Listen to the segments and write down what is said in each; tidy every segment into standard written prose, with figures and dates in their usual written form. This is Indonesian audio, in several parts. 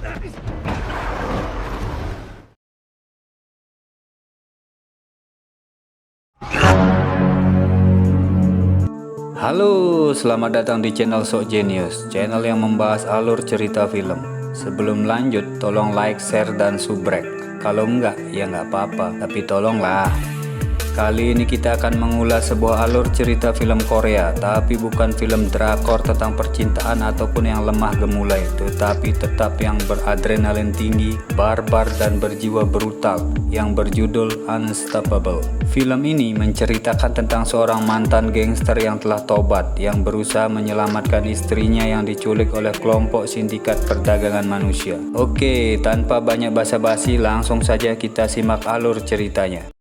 Halo, selamat datang di channel Sok Genius, channel yang membahas alur cerita film. Sebelum lanjut, tolong like, share, dan subrek. Kalau enggak, ya enggak apa-apa, tapi tolonglah. Kali ini kita akan mengulas sebuah alur cerita film Korea, tapi bukan film drakor tentang percintaan ataupun yang lemah gemulai, tetapi tetap yang beradrenalin tinggi, barbar, dan berjiwa brutal, yang berjudul Unstoppable. Film ini menceritakan tentang seorang mantan gangster yang telah tobat, yang berusaha menyelamatkan istrinya yang diculik oleh kelompok sindikat perdagangan manusia. Oke, tanpa banyak basa-basi, langsung saja kita simak alur ceritanya.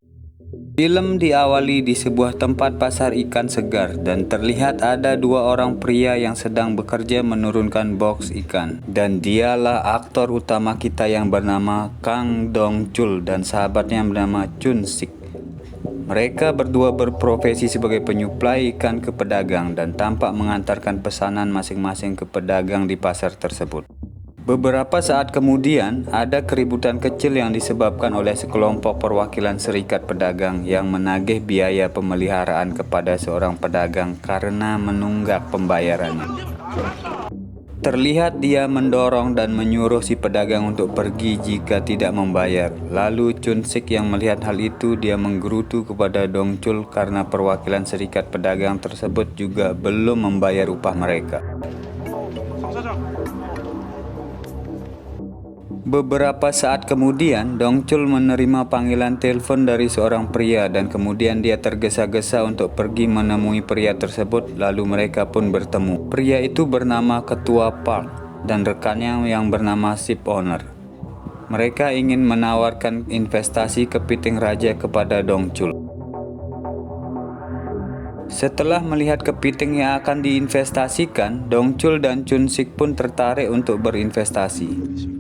Film diawali di sebuah tempat pasar ikan segar dan terlihat ada dua orang pria yang sedang bekerja menurunkan box ikan. Dan dialah aktor utama kita yang bernama Kang Dong Chul dan sahabatnya yang bernama Chun Sik. Mereka berdua berprofesi sebagai penyuplai ikan ke pedagang dan tampak mengantarkan pesanan masing-masing ke pedagang di pasar tersebut. Beberapa saat kemudian, ada keributan kecil yang disebabkan oleh sekelompok perwakilan serikat pedagang yang menagih biaya pemeliharaan kepada seorang pedagang karena menunggak pembayarannya. Terlihat dia mendorong dan menyuruh si pedagang untuk pergi jika tidak membayar. Lalu Chun Sik yang melihat hal itu, dia menggerutu kepada Dong Chul karena perwakilan serikat pedagang tersebut juga belum membayar upah mereka. Beberapa saat kemudian, Dong Chul menerima panggilan telepon dari seorang pria dan kemudian dia tergesa-gesa untuk pergi menemui pria tersebut, lalu mereka pun bertemu. Pria itu bernama Ketua Park dan rekannya yang bernama Ship Owner. Mereka ingin menawarkan investasi kepiting raja kepada Dong Chul. Setelah melihat kepiting yang akan diinvestasikan, Dong Chul dan Chun Sik pun tertarik untuk berinvestasi.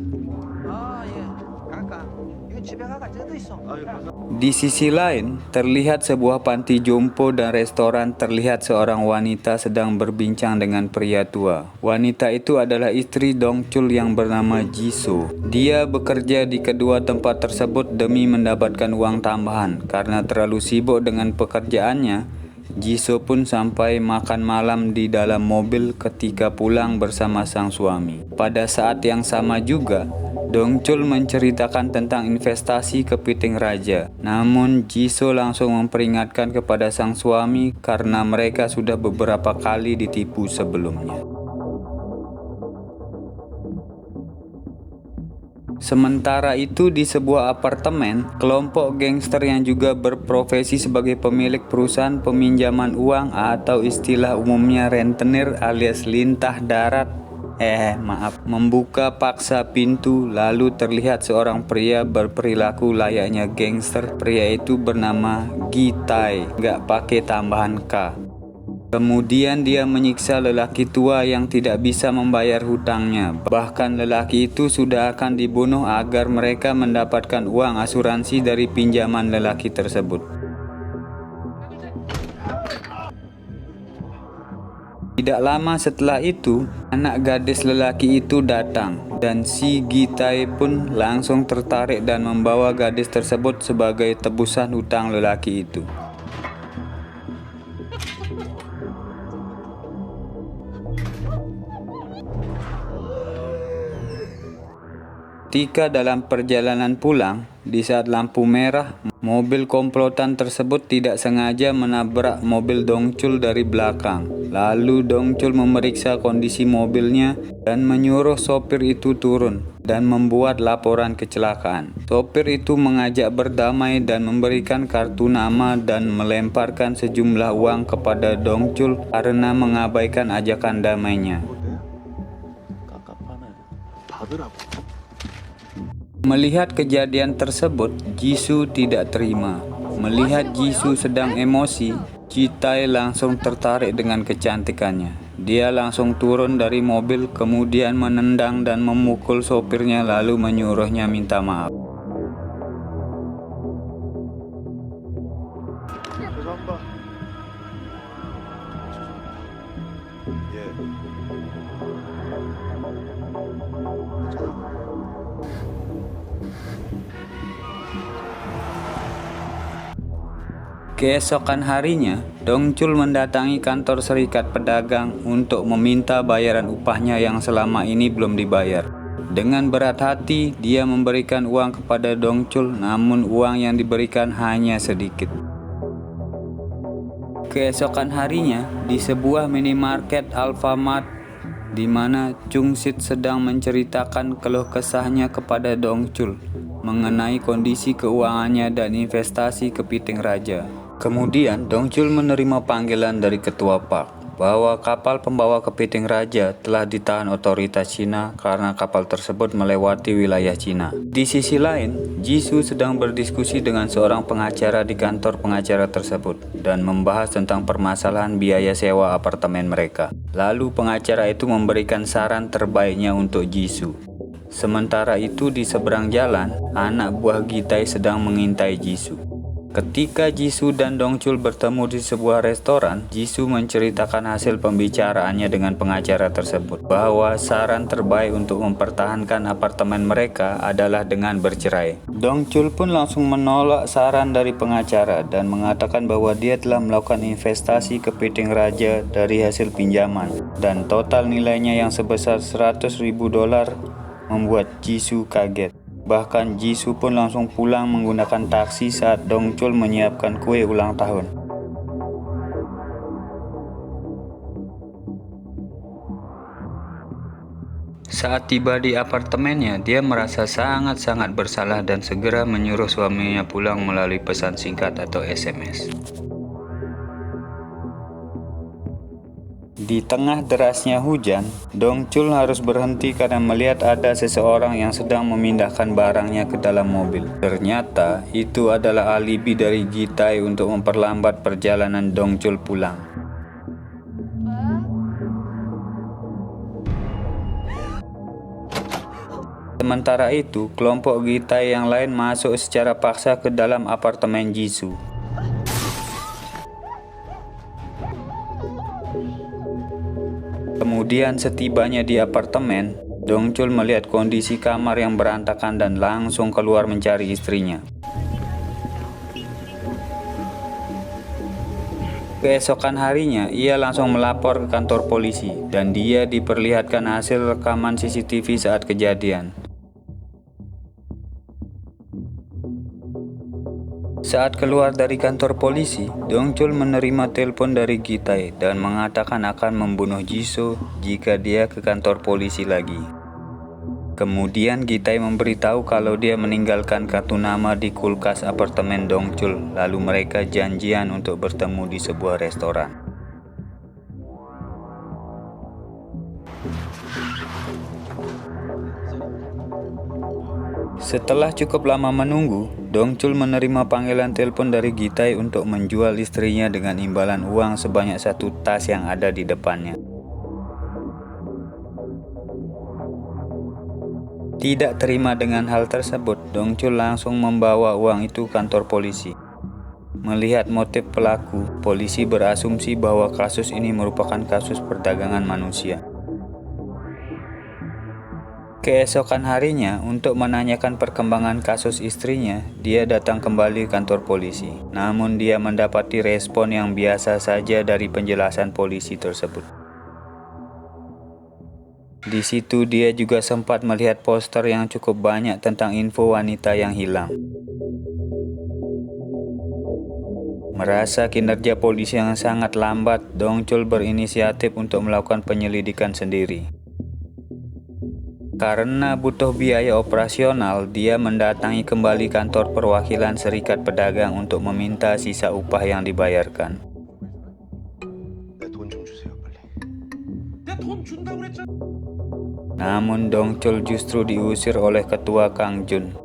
Di sisi lain, terlihat sebuah panti jompo dan restoran. Terlihat seorang wanita sedang berbincang dengan pria tua. Wanita itu adalah istri Dong Chul yang bernama Jisoo. Dia bekerja di kedua tempat tersebut demi mendapatkan uang tambahan. Karena terlalu sibuk dengan pekerjaannya, Jisoo pun sampai makan malam di dalam mobil ketika pulang bersama sang suami. Pada saat yang sama juga, Dong Chul menceritakan tentang investasi kepiting raja. Namun Jisoo langsung memperingatkan kepada sang suami karena mereka sudah beberapa kali ditipu sebelumnya. Sementara itu di sebuah apartemen, kelompok gangster yang juga berprofesi sebagai pemilik perusahaan peminjaman uang atau istilah umumnya rentenir alias lintah darat membuka paksa pintu. Lalu terlihat seorang pria berperilaku layaknya gangster. Pria itu bernama Gitai, gak pakai tambahan K. Kemudian dia menyiksa lelaki tua yang tidak bisa membayar hutangnya. Bahkan lelaki itu sudah akan dibunuh agar mereka mendapatkan uang asuransi dari pinjaman lelaki tersebut. Tidak lama setelah itu, anak gadis lelaki itu datang dan si Gitai pun langsung tertarik dan membawa gadis tersebut sebagai tebusan hutang lelaki itu. Ketika dalam perjalanan pulang, di saat lampu merah, mobil komplotan tersebut tidak sengaja menabrak mobil Dong Chul dari belakang. Lalu Dong Chul memeriksa kondisi mobilnya dan menyuruh sopir itu turun dan membuat laporan kecelakaan. Sopir itu mengajak berdamai dan memberikan kartu nama dan melemparkan sejumlah uang kepada Dong Chul karena mengabaikan ajakan damainya. Melihat kejadian tersebut, Jisoo tidak terima. Melihat Jisoo sedang emosi, Gitai langsung tertarik dengan kecantikannya. Dia langsung turun dari mobil, kemudian menendang dan memukul sopirnya lalu menyuruhnya minta maaf. Keesokan harinya, Dongchul mendatangi kantor serikat pedagang untuk meminta bayaran upahnya yang selama ini belum dibayar. Dengan berat hati, dia memberikan uang kepada Dongchul, namun uang yang diberikan hanya sedikit. Keesokan harinya, di sebuah minimarket Alfamart, di mana Chung Sit sedang menceritakan keluh kesahnya kepada Dongchul mengenai kondisi keuangannya dan investasi kepiting raja. Kemudian Dongchul menerima panggilan dari ketua park bahwa kapal pembawa kepiting raja telah ditahan otoritas Cina karena kapal tersebut melewati wilayah Cina. Di sisi lain, Jisoo sedang berdiskusi dengan seorang pengacara di kantor pengacara tersebut dan membahas tentang permasalahan biaya sewa apartemen mereka. Lalu pengacara itu memberikan saran terbaiknya untuk Jisoo. Sementara itu di seberang jalan, anak buah Gitai sedang mengintai Jisoo. Ketika Jisoo dan Dongchul bertemu di sebuah restoran, Jisoo menceritakan hasil pembicaraannya dengan pengacara tersebut bahwa saran terbaik untuk mempertahankan apartemen mereka adalah dengan bercerai. Dongchul pun langsung menolak saran dari pengacara dan mengatakan bahwa dia telah melakukan investasi kepiting raja dari hasil pinjaman dan total nilainya yang sebesar $100.000 membuat Jisoo kaget. Bahkan Jisoo pun langsung pulang menggunakan taksi saat Dongchul menyiapkan kue ulang tahun. Saat tiba di apartemennya, dia merasa sangat-sangat bersalah dan segera menyuruh suaminya pulang melalui pesan singkat atau SMS. Di tengah derasnya hujan, Dongchul harus berhenti karena melihat ada seseorang yang sedang memindahkan barangnya ke dalam mobil. Ternyata, itu adalah alibi dari Gitai untuk memperlambat perjalanan Dongchul pulang. Sementara itu, kelompok Gitai yang lain masuk secara paksa ke dalam apartemen Jisoo. Kemudian setibanya di apartemen, Dongchul melihat kondisi kamar yang berantakan dan langsung keluar mencari istrinya. Keesokan harinya, ia langsung melapor ke kantor polisi dan dia diperlihatkan hasil rekaman CCTV saat kejadian. Saat keluar dari kantor polisi, Dongchul menerima telepon dari Gitai dan mengatakan akan membunuh Jisoo jika dia ke kantor polisi lagi. Kemudian Gitai memberitahu kalau dia meninggalkan kartu nama di kulkas apartemen Dongchul, lalu mereka janjian untuk bertemu di sebuah restoran. Setelah cukup lama menunggu, Dongchul menerima panggilan telepon dari Gitai untuk menjual istrinya dengan imbalan uang sebanyak 1 tas yang ada di depannya. Tidak terima dengan hal tersebut, Dongchul langsung membawa uang itu ke kantor polisi. Melihat motif pelaku, polisi berasumsi bahwa kasus ini merupakan kasus perdagangan manusia. Keesokan harinya, untuk menanyakan perkembangan kasus istrinya, dia datang kembali ke kantor polisi. Namun dia mendapati respon yang biasa saja dari penjelasan polisi tersebut. Di situ dia juga sempat melihat poster yang cukup banyak tentang info wanita yang hilang. Merasa kinerja polisi yang sangat lambat, Dongchul berinisiatif untuk melakukan penyelidikan sendiri. Karena butuh biaya operasional, dia mendatangi kembali kantor perwakilan Serikat Pedagang untuk meminta sisa upah yang dibayarkan. Namun Dongchul justru diusir oleh ketua Kang Jun,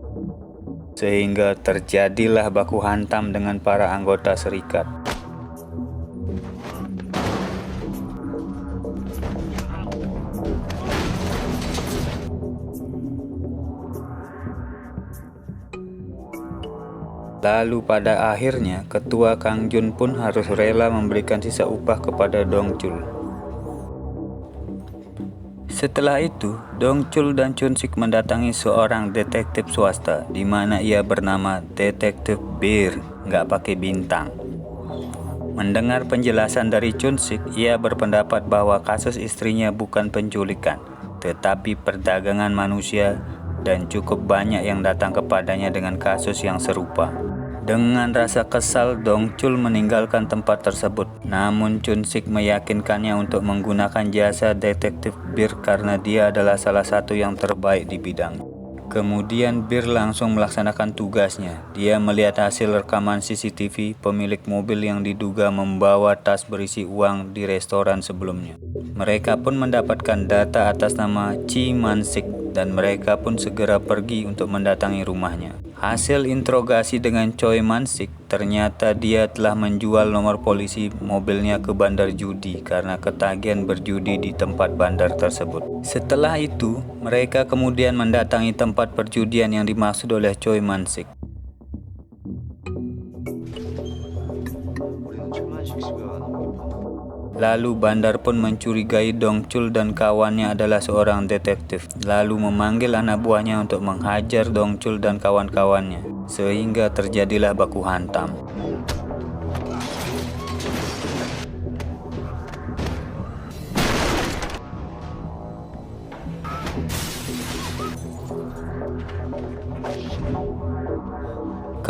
sehingga terjadilah baku hantam dengan para anggota serikat. Lalu pada akhirnya, ketua Kang Jun pun harus rela memberikan sisa upah kepada Dongchul. Setelah itu, Dongchul dan Chunsik mendatangi seorang detektif swasta di mana ia bernama Detektif Bir, nggak pakai bintang. Mendengar penjelasan dari Chunsik, ia berpendapat bahwa kasus istrinya bukan penculikan, tetapi perdagangan manusia dan cukup banyak yang datang kepadanya dengan kasus yang serupa. Dengan rasa kesal, Dongchul meninggalkan tempat tersebut. Namun Chunsik meyakinkannya untuk menggunakan jasa detektif Bir karena dia adalah salah satu yang terbaik di bidang. Kemudian Bir langsung melaksanakan tugasnya. Dia melihat hasil rekaman CCTV pemilik mobil yang diduga membawa tas berisi uang di restoran sebelumnya. Mereka pun mendapatkan data atas nama Chi Man-sik dan mereka pun segera pergi untuk mendatangi rumahnya. Hasil interogasi dengan Choi Man-sik, ternyata dia telah menjual nomor polisi mobilnya ke bandar judi karena ketagihan berjudi di tempat bandar tersebut. Setelah itu, mereka kemudian mendatangi tempat perjudian yang dimaksud oleh Choi Man-sik. Lalu Bandar pun mencurigai Dongchul dan kawannya adalah seorang detektif, lalu memanggil anak buahnya untuk menghajar Dongchul dan kawan-kawannya, sehingga terjadilah baku hantam.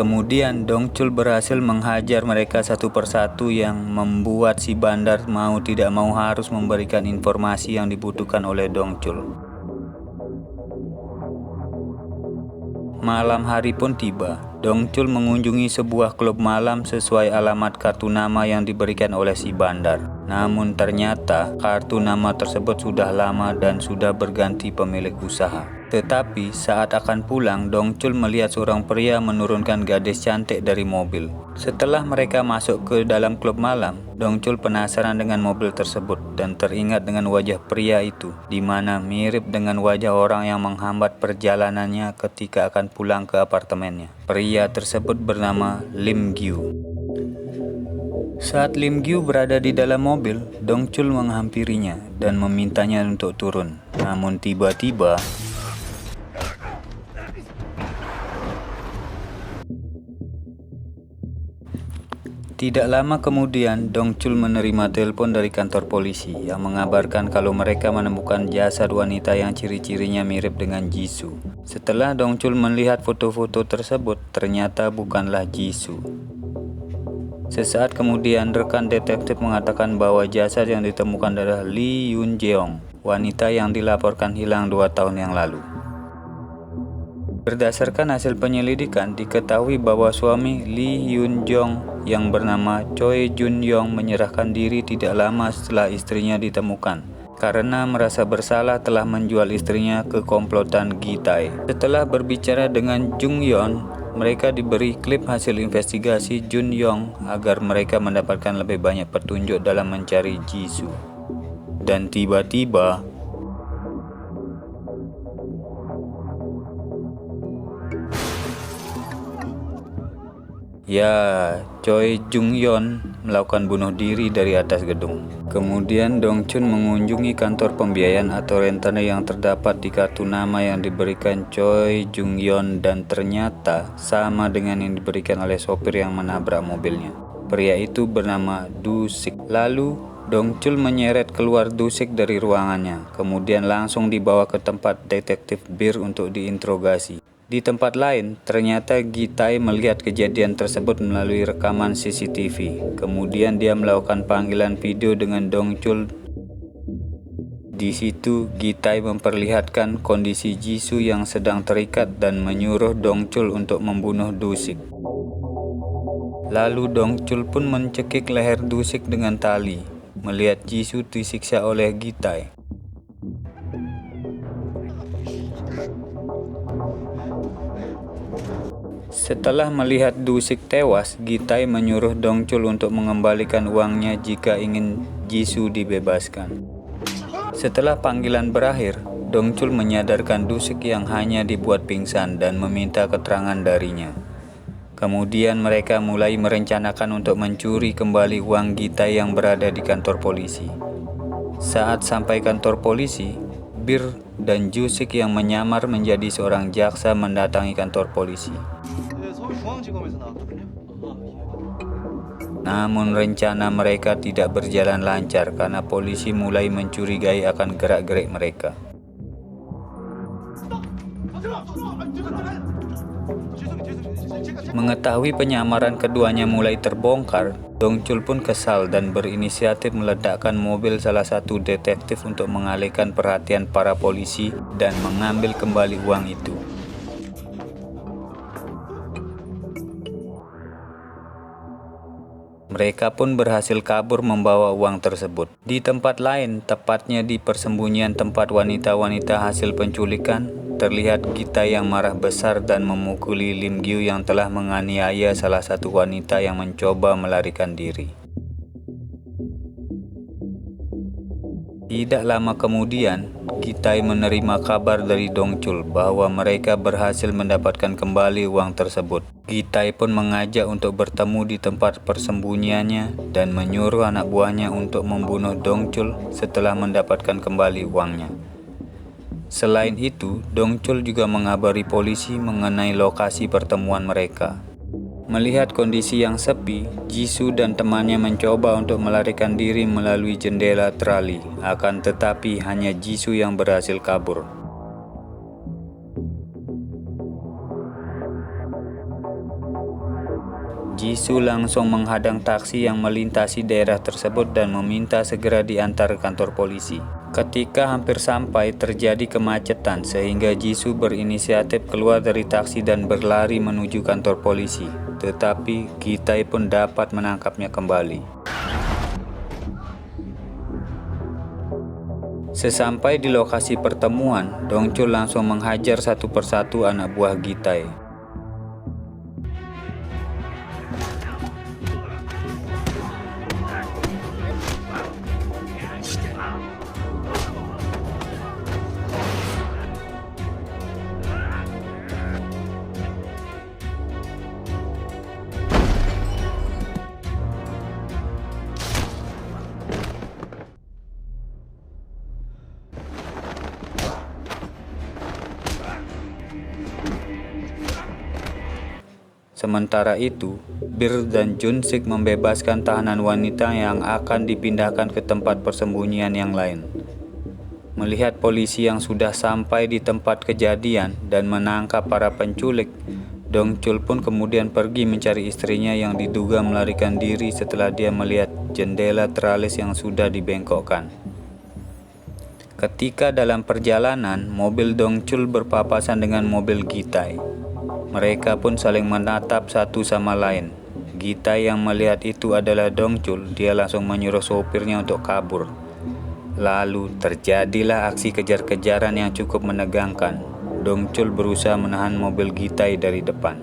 Kemudian Dongchul berhasil menghajar mereka satu persatu yang membuat si Bandar mau tidak mau harus memberikan informasi yang dibutuhkan oleh Dongchul. Malam hari pun tiba. Dongchul mengunjungi sebuah klub malam sesuai alamat kartu nama yang diberikan oleh si Bandar. Namun ternyata kartu nama tersebut sudah lama dan sudah berganti pemilik usaha. Tetapi saat akan pulang, Dongchul melihat seorang pria menurunkan gadis cantik dari mobil. Setelah mereka masuk ke dalam klub malam, Dongchul penasaran dengan mobil tersebut dan teringat dengan wajah pria itu, di mana mirip dengan wajah orang yang menghambat perjalanannya ketika akan pulang ke apartemennya. Pria tersebut bernama Lim Gyu. Saat Lim Gyu berada di dalam mobil, Dongchul menghampirinya dan memintanya untuk turun. Namun tiba-tiba tidak lama kemudian, Dongchul menerima telepon dari kantor polisi yang mengabarkan kalau mereka menemukan jasad wanita yang ciri-cirinya mirip dengan Jisoo. Setelah Dongchul melihat foto-foto tersebut, ternyata bukanlah Jisoo. Sesaat kemudian, rekan detektif mengatakan bahwa jasad yang ditemukan adalah Lee Yoon Jeong, wanita yang dilaporkan hilang 2 tahun yang lalu. Berdasarkan hasil penyelidikan, diketahui bahwa suami Lee Yoon Jeong yang bernama Choi Jun Yong menyerahkan diri tidak lama setelah istrinya ditemukan karena merasa bersalah telah menjual istrinya ke komplotan Gitai. Setelah berbicara dengan Jung Yeon, mereka diberi klip hasil investigasi Jun Yong agar mereka mendapatkan lebih banyak petunjuk dalam mencari Jisoo. Dan tiba-tiba Choi Jung Yeon melakukan bunuh diri dari atas gedung. Kemudian Dongchul mengunjungi kantor pembiayaan atau rentana yang terdapat di kartu nama yang diberikan Choi Jung Yeon dan ternyata sama dengan yang diberikan oleh sopir yang menabrak mobilnya. Pria itu bernama Du Sik. Lalu Dongchul menyeret keluar Du Sik dari ruangannya, kemudian langsung dibawa ke tempat detektif Bir untuk diinterogasi. Di tempat lain, ternyata Gitai melihat kejadian tersebut melalui rekaman CCTV. Kemudian dia melakukan panggilan video dengan Dongchul. Di situ, Gitai memperlihatkan kondisi Jisoo yang sedang terikat dan menyuruh Dongchul untuk membunuh Du Sik. Lalu Dongchul pun mencekik leher Du Sik dengan tali, melihat Jisoo disiksa oleh Gitai. Setelah melihat Du Sik tewas, Gitai menyuruh Dongchul untuk mengembalikan uangnya jika ingin Jisoo dibebaskan. Setelah panggilan berakhir, Dongchul menyadarkan Du Sik yang hanya dibuat pingsan dan meminta keterangan darinya. Kemudian mereka mulai merencanakan untuk mencuri kembali uang Gitai yang berada di kantor polisi. Saat sampai kantor polisi, Bir dan Jusik yang menyamar menjadi seorang jaksa mendatangi kantor polisi. Namun rencana mereka tidak berjalan lancar karena polisi mulai mencurigai akan gerak-gerik mereka. Mengetahui penyamaran keduanya mulai terbongkar, Dongchul pun kesal dan berinisiatif meledakkan mobil salah satu detektif untuk mengalihkan perhatian para polisi dan mengambil kembali uang itu. Mereka pun berhasil kabur membawa uang tersebut. Di tempat lain, tepatnya di persembunyian tempat wanita-wanita hasil penculikan, terlihat Gita yang marah besar dan memukuli Lim Gyu yang telah menganiaya salah satu wanita yang mencoba melarikan diri. Tidak lama kemudian, Gitai menerima kabar dari Dongchul bahwa mereka berhasil mendapatkan kembali uang tersebut. Gitai pun mengajak untuk bertemu di tempat persembunyiannya dan menyuruh anak buahnya untuk membunuh Dongchul setelah mendapatkan kembali uangnya. Selain itu, Dongchul juga mengabari polisi mengenai lokasi pertemuan mereka. Melihat kondisi yang sepi, Jisoo dan temannya mencoba untuk melarikan diri melalui jendela trali, akan tetapi hanya Jisoo yang berhasil kabur. Jisoo langsung menghadang taksi yang melintasi daerah tersebut dan meminta segera diantar ke kantor polisi. Ketika hampir sampai, terjadi kemacetan sehingga Jisoo berinisiatif keluar dari taksi dan berlari menuju kantor polisi. Tetapi Gitai pun dapat menangkapnya kembali. Sesampai di lokasi pertemuan, Dongchul langsung menghajar satu persatu anak buah Gitai. Sementara itu, Bir dan Junsik membebaskan tahanan wanita yang akan dipindahkan ke tempat persembunyian yang lain. Melihat polisi yang sudah sampai di tempat kejadian dan menangkap para penculik, Dongchul pun kemudian pergi mencari istrinya yang diduga melarikan diri setelah dia melihat jendela teralis yang sudah dibengkokkan. Ketika dalam perjalanan, mobil Dongchul berpapasan dengan mobil Gitai. Mereka pun saling menatap satu sama lain. Gitai yang melihat itu adalah Dongchul, dia langsung menyuruh sopirnya untuk kabur. Lalu terjadilah aksi kejar-kejaran yang cukup menegangkan. Dongchul berusaha menahan mobil Gitai dari depan.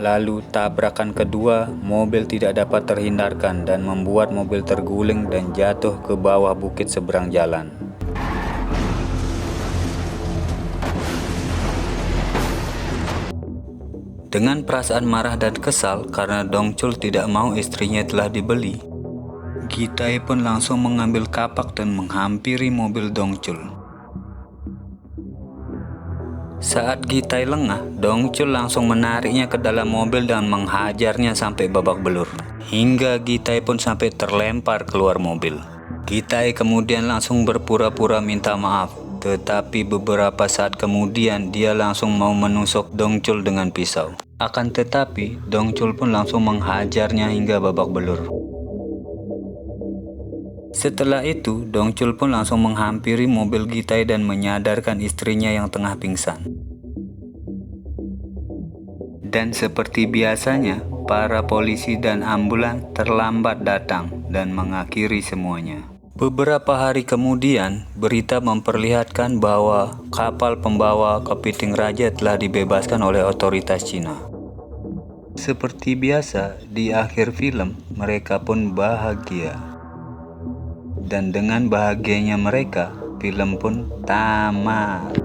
Lalu tabrakan kedua, mobil tidak dapat terhindarkan dan membuat mobil terguling dan jatuh ke bawah bukit seberang jalan. Dengan perasaan marah dan kesal karena Dongchul tidak mau istrinya telah dibeli, Gitai pun langsung mengambil kapak dan menghampiri mobil Dongchul. Saat Gitai lengah, Dongchul langsung menariknya ke dalam mobil dan menghajarnya sampai babak belur, hingga Gitai pun sampai terlempar keluar mobil. Gitai kemudian langsung berpura-pura minta maaf, tetapi beberapa saat kemudian dia langsung mau menusuk Dongchul dengan pisau. Akan tetapi, Dongchul pun langsung menghajarnya hingga babak belur. Setelah itu, Dongchul pun langsung menghampiri mobil Gitai dan menyadarkan istrinya yang tengah pingsan. Dan seperti biasanya, para polisi dan ambulan terlambat datang dan mengakhiri semuanya. Beberapa hari kemudian, berita memperlihatkan bahwa kapal pembawa kepiting raja telah dibebaskan oleh otoritas Cina. Seperti biasa, di akhir film, mereka pun bahagia. Dan dengan bahagianya mereka, film pun tamat.